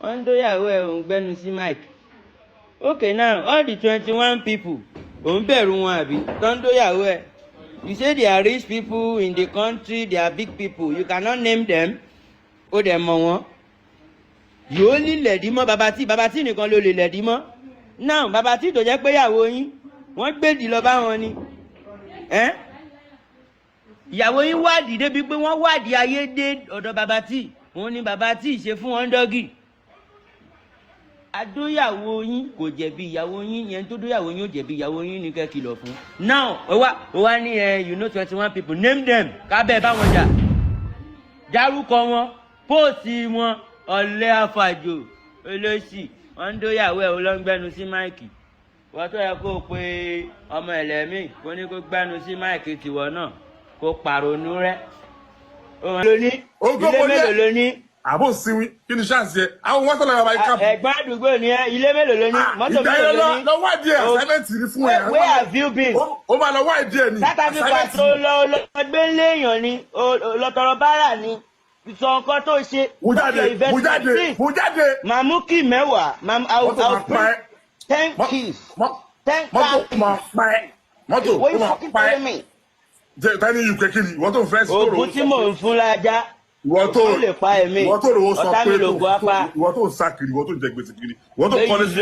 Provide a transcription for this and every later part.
Ondo Yahweh on gbẹ́nu Mike. Okay, now all the 21 people on bẹ̀rù wọn àbí Ondo Yahweh. You say they are rich people in the country, they are big people. You cannot name them. Ó dẹ̀ mọ̀ wọ́n. You only lẹ̀dí mọ́ Babati nìkan ló lè lẹ̀dí mọ́. Now Babati tó jẹ́ pé ìyàwó yín wọ́n gbèdì lọ bá wọn ni. Ìyàwó yín wádìí débi pé wọ́n wádìí ayé dé ọ̀dọ̀ Babati. Wọ́n ní Babati ṣe fún wọn dọ́gì. Adóyàwó yín kò jẹ̀bi ìyàwó yín yẹn tó dóyàwó yín ò jẹ̀bi ìyàwó yín ní kẹ́ kìlọ̀ fún. Now ó wá ní you know 21 people name them kábẹ́ báwọn jà. Dárúkọ wọn póòsì wọn ọ̀lẹ́ àfàjò olóṣì Ondóyàwó ẹ̀ ló ń gbẹ́nu sí máìkì. Wọ́n tó yẹ kó o pe ọmọ ẹlẹ́mì kó ní kó gbẹ́nu sí máìkì tiwọ́ náà kó pàrònú rẹ̀. Ilé mélòó ló ní? Àbò sinwi kí ni ṣáàṣì ẹ àwọn wọn tọ́lá yàrá ìka. Ẹ̀gbọ́n àdúgbò ni ẹ ilé mélòó ló ní mọ́tò mélòó ló ní. lọ wá díẹ̀ assignment rí fún ẹ. Where have you been? ó máa lọ wá díẹ̀ ni. South Africa tó lọ gbé léèyàn ni lọ́tọ̀rọ̀ bára ni sọ nǹkan tó ṣe. Mú jáde. Màmúkì mẹ́wàá. Mọ́tò máa pa ẹ́. 10 keys. 10 Mọ́tò máa pa ẹ́. Mọ́tò What you máa fucking pa ẹ́. telling me? Tẹ́ni yìí kékeré ìwọ́n tó ń fẹ́ sí tòrò. Ògùn tí mò ń fún lájá. Ìwọ́n tó lè pa ẹ̀mí. Ìwọ́n tó lówó sọ Ọ̀tá pé mi lògùn apá. ìwọ́n tó ń sá kiri ìwọ́n tó ń jẹ gbèsè kiri. Ìwọ́n tó kọ́lé sí.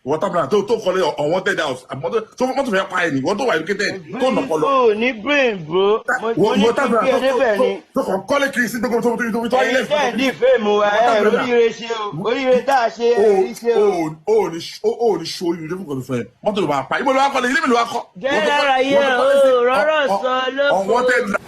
Water planner tó kọ́lé unwanted house. Mọ́tò fẹ́ pa ẹ̀ ní ìwọ́n tó wà educated tó nà kọ́ lọ. O ní brain bro. Mo ní kí bí ẹdẹ́bẹ̀ ni. Tó kàn kọ́lé kiri sí gbogbo tó ilé Ẹ̀yin tẹ́ ẹ̀ dí fèmù wa ẹ̀ oríire ṣe o. Oríire tá a ṣe ẹ̀ ṣe o. O ní ṣo oríire fún kọ́tù fẹ́. Mọ́tò ló máa pa. Ibo ló wá kọ́lé ilé mi ló wá kọ́. Jẹ́ lára yẹ o rọ́rọ̀ sọ lóko.